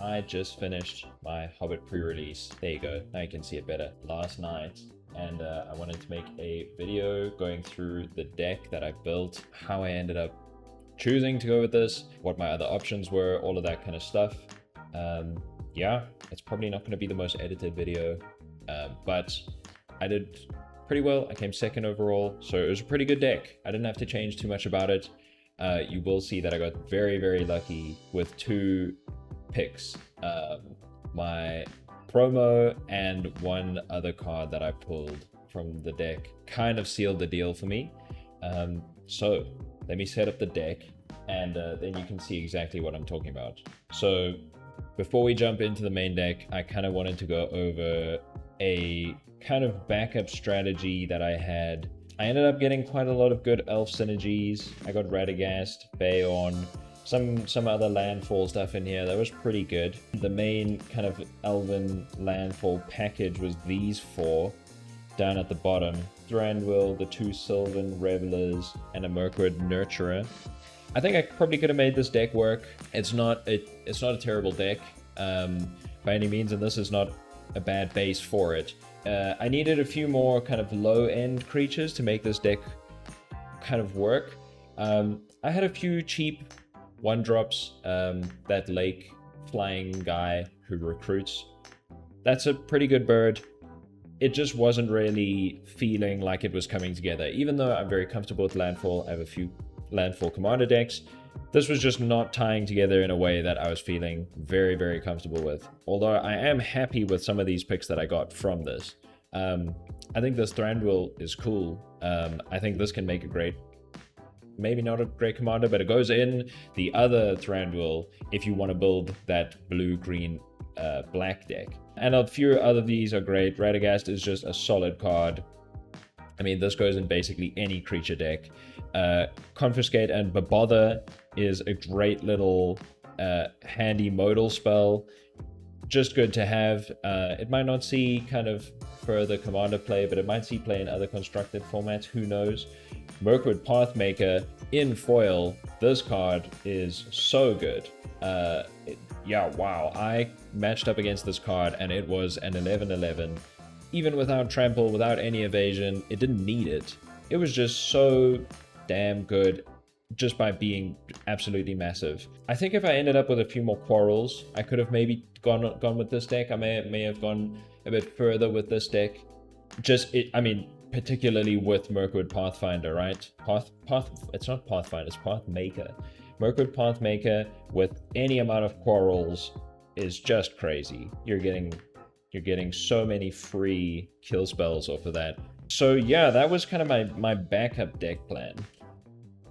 I just finished my Hobbit pre-release. There you go. Now you can see it better. Last night. And I wanted to make a video going through the deck that I built, how I ended up choosing to go with this, what my other options were, all of that kind of stuff. Yeah, it's probably not going to be the most edited video, but I did pretty well. I came second overall, so it was a pretty good deck. I didn't have to change too much about it. You will see that I got very, very lucky with two picks. My promo and one other card that I pulled from the deck kind of sealed the deal for me. So let me set up the deck and then you can see exactly what I'm talking about. So before we jump into the main deck, I kind of wanted to go over a kind of backup strategy that I had. I ended up getting quite a lot of good elf synergies. I got Radagast, Bayon, some other landfall stuff in here that was pretty good. The main kind of elven landfall package was these four down at the bottom. Thranduil, the two Sylvan Revelers, and a Mirkwood Nurturer. I think I probably could have made this deck work. It's not a terrible deck by any means, and this is not a bad base for it. I needed a few more kind of low-end creatures to make this deck kind of work. I had a few cheap one-drops, that lake flying guy who recruits. That's a pretty good bird. It just wasn't really feeling like it was coming together. Even though I'm very comfortable with landfall, I have a few landfall commander decks. This was just not tying together in a way that I was feeling very, very comfortable with. Although I am happy with some of these picks that I got from this. I think this Thranduil is cool. I think this can make a great, maybe not a great commander, but it goes in the other Thranduil if you want to build that blue-green black deck. And a few other of these are great. Radagast is just a solid card. I mean, this goes in basically any creature deck. Confiscate and Bother is a great little handy modal spell. Just good to have. It might not see kind of further commander play, but it might see play in other constructed formats. Who knows? Mirkwood Pathmaker in foil. This card is so good. Yeah, wow. I matched up against this card and it was an 11/11. Even without trample, without any evasion, it didn't need it. It was just so damn good just by being absolutely massive. I think if I ended up with a few more quarrels, I could have maybe gone with this deck. I may have gone a bit further with this deck. I mean, particularly with Mirkwood Pathfinder, right? It's not Pathfinder, it's Pathmaker. Mirkwood Pathmaker with any amount of quarrels is just crazy. You're getting so many free kill spells off of that. So yeah, that was kind of my backup deck plan.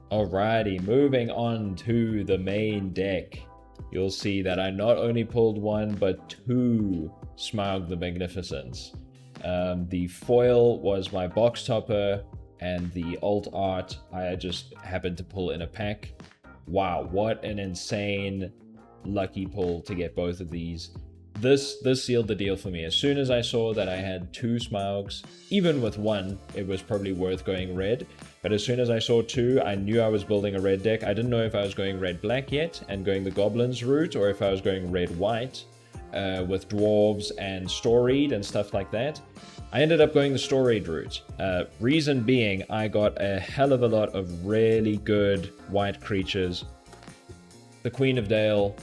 Alrighty, moving on to the main deck. You'll see that I not only pulled one, but two Smaug the Magnificents. The foil was my box topper, and the alt art I just happened to pull in a pack. Wow, what an insane lucky pull to get both of these. This sealed the deal for me. As soon as I saw that I had two Smaugs, even with one, it was probably worth going red. But as soon as I saw two, I knew I was building a red deck. I didn't know if I was going red-black yet and going the Goblins route, or if I was going red-white with Dwarves and Storied and stuff like that. I ended up going the Storied route. Reason being, I got a hell of a lot of really good white creatures. The Queen of Dale.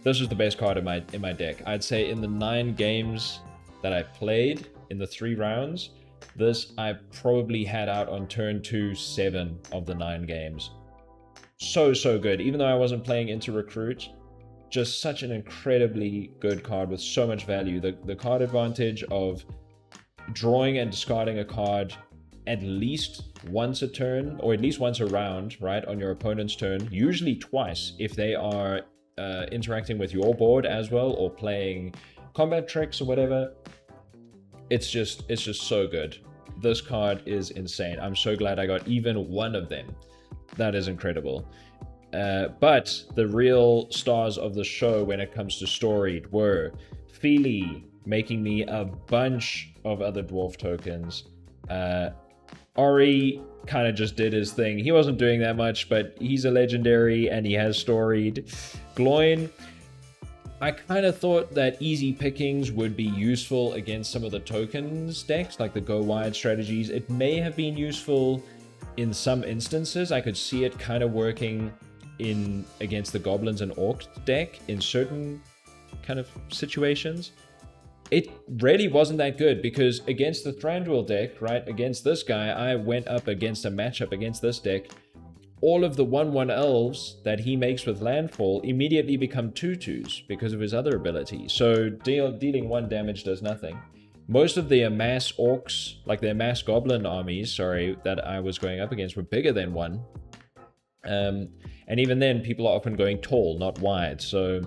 This was the best card in my deck. I'd say in the 9 games that I played, in the 3 rounds, this I probably had out on turn 2, 7 of the 9 games. So good. Even though I wasn't playing into Recruit, just such an incredibly good card with so much value. The card advantage of drawing and discarding a card at least once a turn, or at least once a round, right, on your opponent's turn, usually twice if they are interacting with your board as well, or playing combat tricks or whatever. It's just so good. This card is insane. I'm so glad I got even one of them. That is incredible. But the real stars of the show when it comes to Storied were Feely making me a bunch of other dwarf tokens. Ori kind of just did his thing. He wasn't doing that much, but he's a legendary and he has Storied. Gloin, I kind of thought that easy pickings would be useful against some of the tokens decks, like the go wide strategies. It may have been useful in some instances. I could see it kind of working in against the goblins and orcs deck in certain kind of situations. It really wasn't that good because against the Thranduil deck, right, against this guy, I went up against a matchup against this deck. All of the 1/1 elves that he makes with landfall immediately become 2/2s because of his other ability. So dealing 1 damage does nothing. Most of the amass orcs, like the amass goblin armies, sorry, that I was going up against were bigger than 1. And even then, people are often going tall, not wide. So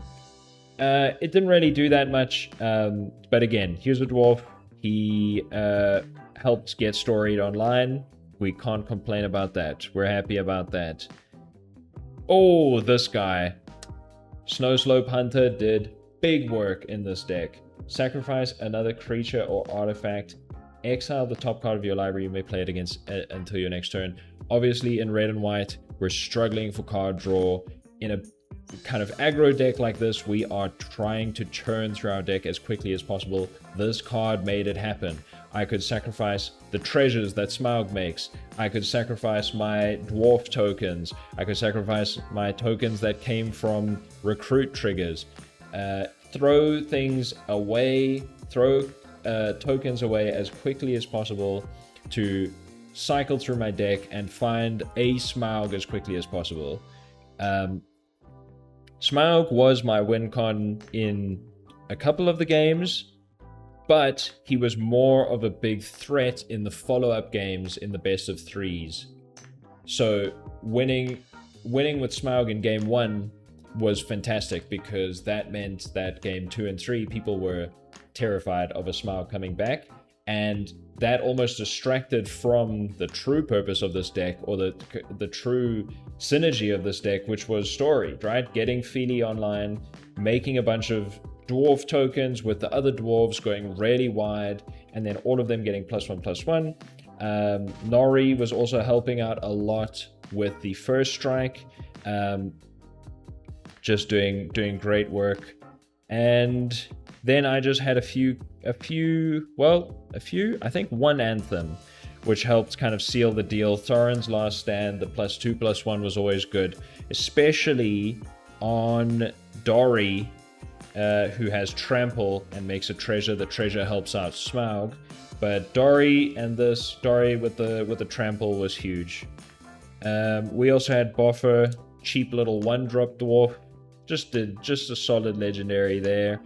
it didn't really do that much. But again, here's a dwarf. He helped get storied online. We can't complain about that. We're happy about that. Oh, this guy. Snow Slope Hunter did big work in this deck. Sacrifice another creature or artifact. Exile the top card of your library. You may play it against until your next turn. Obviously, in red and white, we're struggling for card draw. In a kind of aggro deck like this, we are trying to churn through our deck as quickly as possible. This card made it happen. I could sacrifice the treasures that Smaug makes. I could sacrifice my dwarf tokens. I could sacrifice my tokens that came from recruit triggers. Throw things away, throw tokens away as quickly as possible to cycle through my deck and find a Smaug as quickly as possible. Smaug was my win con in a couple of the games, but he was more of a big threat in the follow-up games in the best of threes. So winning with Smaug in game 1 was fantastic because that meant that game 2 and 3 people were terrified of a Smaug coming back, and that almost distracted from the true purpose of this deck, or the true synergy of this deck, which was story, right? Getting Feely online, making a bunch of dwarf tokens with the other dwarves going really wide, and then all of them getting +1/+1. Nori was also helping out a lot with the first strike, just doing great work. And then I just had a few, I think 1 anthem, which helped kind of seal the deal. Thorin's Last Stand, the +2/+1 was always good, especially on Dory, who has Trample and makes a treasure. The treasure helps out Smaug, but Dory with the Trample was huge. We also had Boffer, cheap little 1-drop dwarf, just a solid legendary there.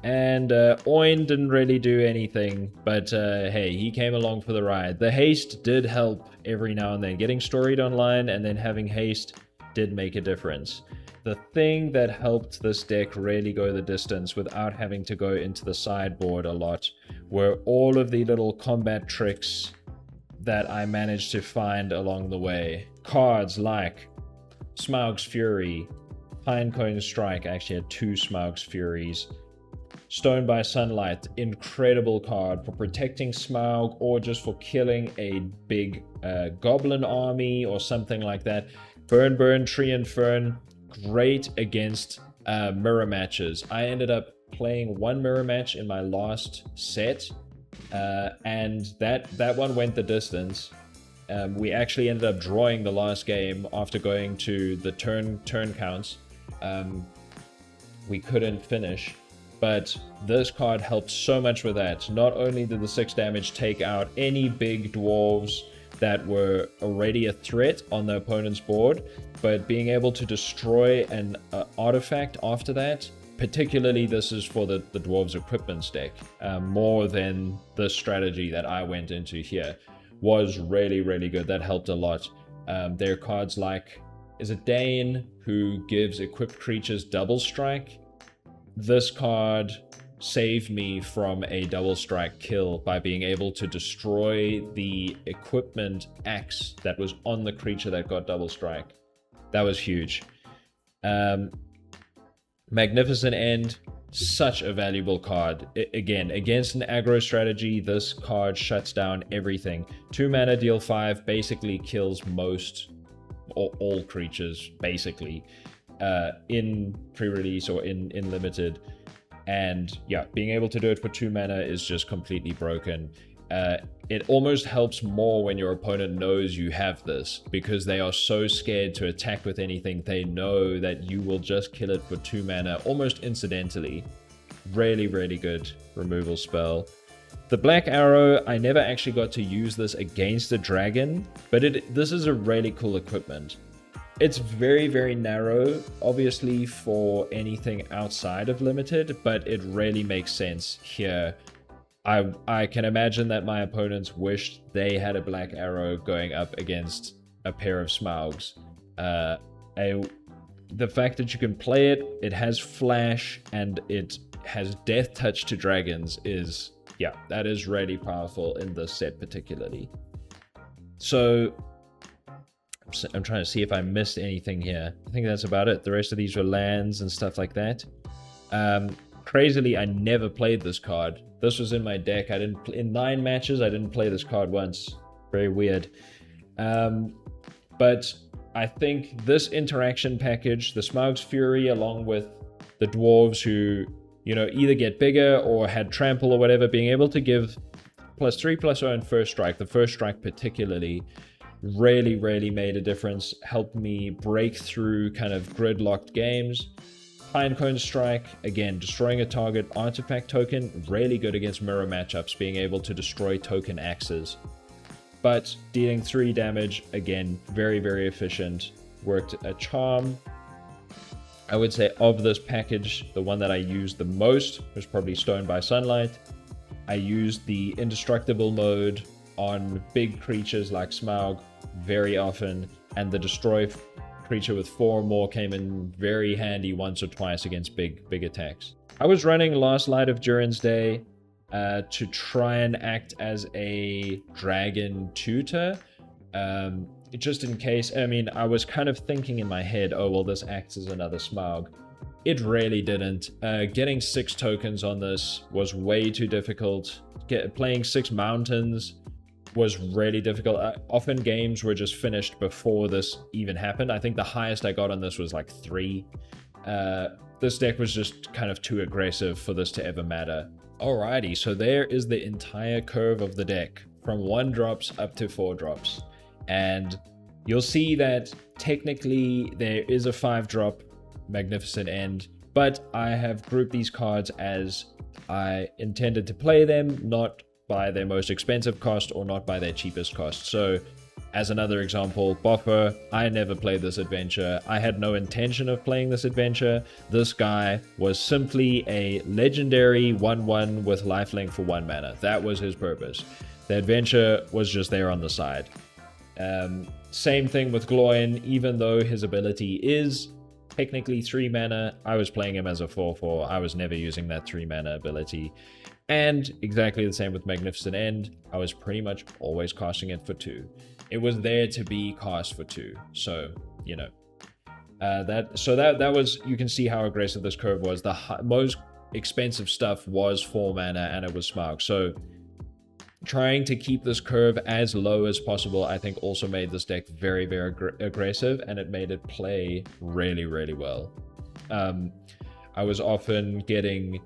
And Oin didn't really do anything, but hey, he came along for the ride. The haste did help every now and then. Getting storied online and then having haste did make a difference. The thing that helped this deck really go the distance without having to go into the sideboard a lot were all of the little combat tricks that I managed to find along the way. Cards like Smaug's Fury, Pinecone Strike. I actually had 2 Smaug's Furies. Stone by Sunlight, incredible card for protecting Smaug or just for killing a big goblin army or something like that. Burn, Tree and Fern, great against mirror matches. I ended up playing 1 mirror match in my last set, and that one went the distance. We actually ended up drawing the last game after going to the turn counts. We couldn't finish. But this card helped so much with that. Not only did the 6 damage take out any big dwarves that were already a threat on the opponent's board, but being able to destroy an artifact after that, particularly this is for the dwarves equipment deck, more than the strategy that I went into here, was really, really good. That helped a lot. There are cards like, is it Dane, who gives equipped creatures double strike? This card saved me from a double strike kill by being able to destroy the equipment axe that was on the creature that got double strike. That was huge. Magnificent End, such a valuable card. Again, against an aggro strategy, this card shuts down everything. 2 mana, deal 5, basically kills most or all creatures, basically. in pre-release or in limited. And yeah, being able to do it for 2 mana is just completely broken. It almost helps more when your opponent knows you have this, because they are so scared to attack with anything. They know that you will just kill it for 2 mana almost incidentally. Really, really good removal spell. The Black Arrow, I never actually got to use this against a dragon, but this is a really cool equipment. It's very, very narrow, obviously, for anything outside of limited, but it really makes sense here. I can imagine that my opponents wished they had a Black Arrow going up against a pair of Smaugs. The fact that you can play it, it has flash, and it has death touch to dragons is, yeah, that is really powerful in this set particularly. So I'm trying to see if I missed anything here. I think that's about it. The rest of these were lands and stuff like that. Crazily, I never played this card. This was in my deck. In 9 matches, I didn't play this card once. Very weird. But I think this interaction package, the Smaugs Fury, along with the dwarves who, you know, either get bigger or had trample or whatever, being able to give +3/+0 and first strike, the first strike particularly, really, really made a difference. Helped me break through kind of gridlocked games. Pinecone Strike, again, destroying a target artifact token, really good against mirror matchups, being able to destroy token axes. But dealing 3 damage, again, very, very efficient. Worked a charm. I would say of this package, the one that I used the most was probably Stone by Sunlight. I used the indestructible mode on big creatures like Smaug very often, and the destroy creature with 4 or more came in very handy once or twice against big attacks. I was running Last Light of Durin's Day to try and act as a dragon tutor, just in case. I mean, I was kind of thinking in my head, oh well, this acts as another Smaug. It really didn't. Getting 6 tokens on this was way too difficult. Playing 6 mountains was really difficult. Often games were just finished before this even happened. I think the highest I got on this was like 3. This deck was just kind of too aggressive for this to ever matter. Alrighty, so there is the entire curve of the deck, from 1 drops up to 4 drops. And you'll see that technically there is a 5-drop Magnificent End, but I have grouped these cards as I intended to play them, not by their most expensive cost or not by their cheapest cost. So as another example, Boffer, I never played this adventure. I had no intention of playing this adventure. This guy was simply a legendary 1/1 with lifelink for 1 mana. That was his purpose. The adventure was just there on the side. Same thing with Gloin. Even though his ability is technically 3 mana, I was playing him as a 4/4. I was never using that 3 mana ability. And exactly the same with Magnificent End. I was pretty much always casting it for 2. It was there to be cast for 2. So, you know, that was, you can see how aggressive this curve was. The most expensive stuff was 4 mana and it was Smaug. So trying to keep this curve as low as possible, I think also made this deck very, very aggressive, and it made it play really, really well. I was often getting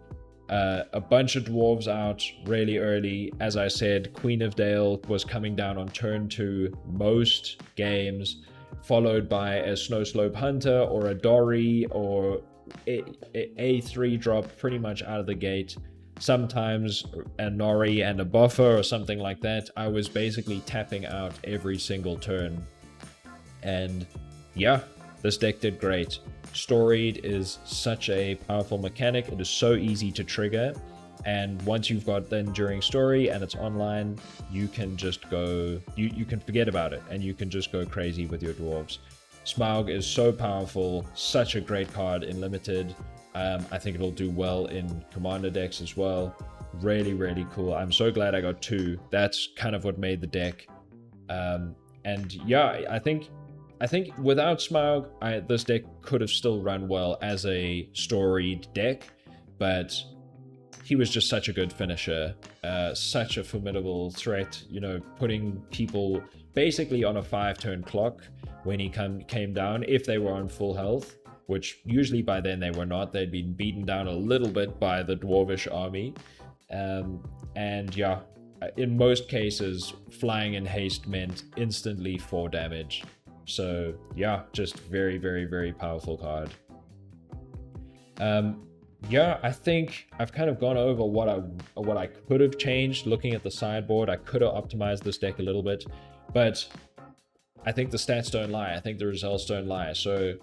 a bunch of dwarves out really early. As I said, Queen of Dale was coming down on turn 2 most games, followed by a Snow Slope Hunter or a Dory or a 3-drop pretty much out of the gate. Sometimes a Nori and a Buffer or something like that. I was basically tapping out every single turn. And yeah, this deck did great. Storied is such a powerful mechanic. It is so easy to trigger. And once you've got the Enduring Story and it's online, you can just go, you can forget about it and you can just go crazy with your dwarves. Smaug is so powerful, such a great card in Limited. I think it'll do well in Commander decks as well. Really, really cool. I'm so glad I got 2. That's kind of what made the deck. And yeah, I think without Smaug, this deck could have still run well as a storied deck, but he was just such a good finisher, such a formidable threat, you know, putting people basically on a 5-turn clock when he came down if they were on full health. which usually by then they were not. They'd been beaten down a little bit by the dwarvish army. And yeah, in most cases, flying in haste meant instantly 4 damage. So yeah, just very, very, very powerful card. Yeah, I think I've kind of gone over what I could have changed looking at the sideboard. I could have optimized this deck a little bit, but I think the stats don't lie. I think the results don't lie. So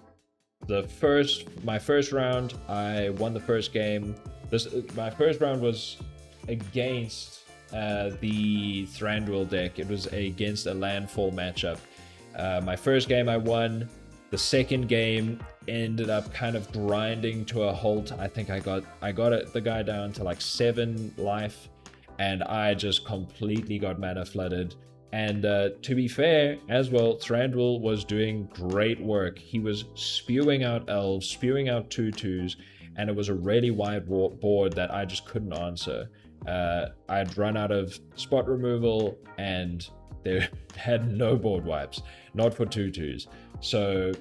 my first round, I won the first game. My first round was against the Thranduil deck. It was against a landfall matchup. My first game I won. The second game ended up kind of grinding to a halt. I think I got the guy down to like 7 life, and I just completely got mana flooded. And to be fair as well, Thranduil was doing great work. He was spewing out elves, spewing out 2/2s, and it was a really wide board that I just couldn't answer. I'd run out of spot removal, and they had no board wipes, not for 2/2s. So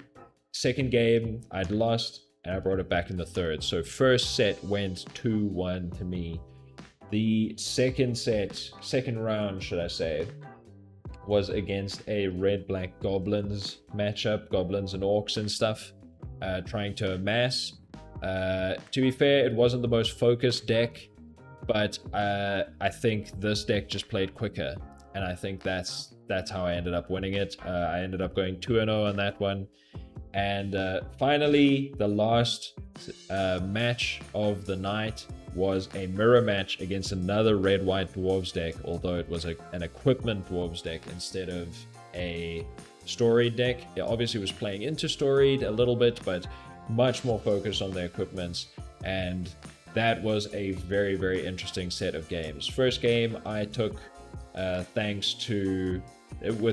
second game, I'd lost, and I brought it back in the third. So first set went 2-1 to me. The second round, should I say, was against a red-black goblins matchup, goblins and orcs and stuff, trying to amass. To be fair, it wasn't the most focused deck, but I think this deck just played quicker, and I think that's how I ended up winning it. I ended up going 2-0 on that one. And finally, the last match of the night was a mirror match against another red-white dwarves deck, although it was an equipment dwarves deck instead of a storied deck. It obviously was playing into storied a little bit, but much more focused on the equipments, and that was a very, very interesting set of games. First game I took with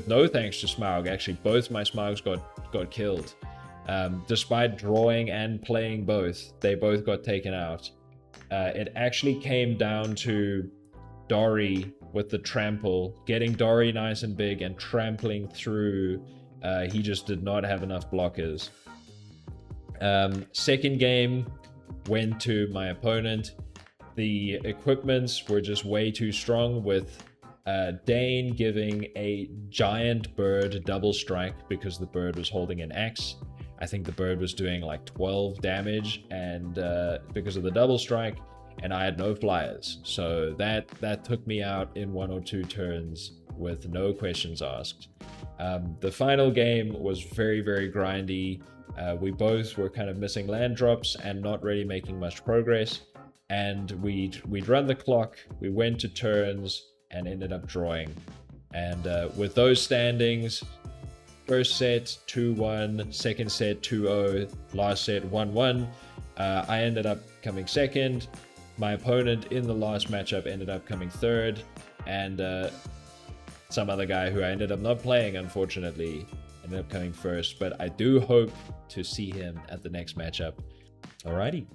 no thanks to Smaug. Actually, both my Smaugs got killed. Despite drawing and playing both, they both got taken out. It actually came down to Dory with the trample, getting Dory nice and big and trampling through. He just did not have enough blockers. Second game went to my opponent. The equipments were just way too strong, with Dane giving a giant bird double strike because the bird was holding an axe. I think the bird was doing like 12 damage, and because of the double strike, and I had no flyers. So that took me out in 1 or 2 turns with no questions asked. The final game was very, very grindy. We both were kind of missing land drops and not really making much progress. And we'd run the clock, we went to turns, and ended up drawing. And with those standings, first set 2-1, second set 2-0, last set 1-1. I ended up coming second. My opponent in the last matchup ended up coming third, and some other guy who I ended up not playing, unfortunately, ended up coming first. But I do hope to see him at the next matchup. Alrighty,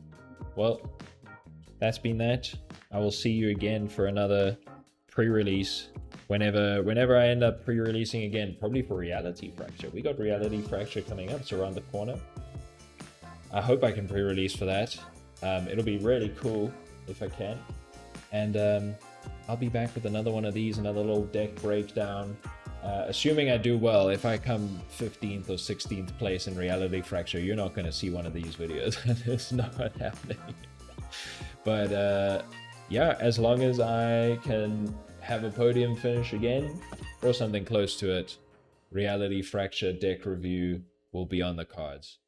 well, that's been that. I will see you again for another pre-release. Whenever I end up pre-releasing again, probably for Reality Fracture. We got Reality Fracture coming up, it's around the corner. I hope I can pre-release for that. It'll be really cool if I can. And I'll be back with another one of these, another little deck breakdown. Assuming I do well, if I come 15th or 16th place in Reality Fracture, you're not going to see one of these videos. It's not happening. But yeah, as long as I can have a podium finish again, or something close to it, Reality Fracture deck review will be on the cards.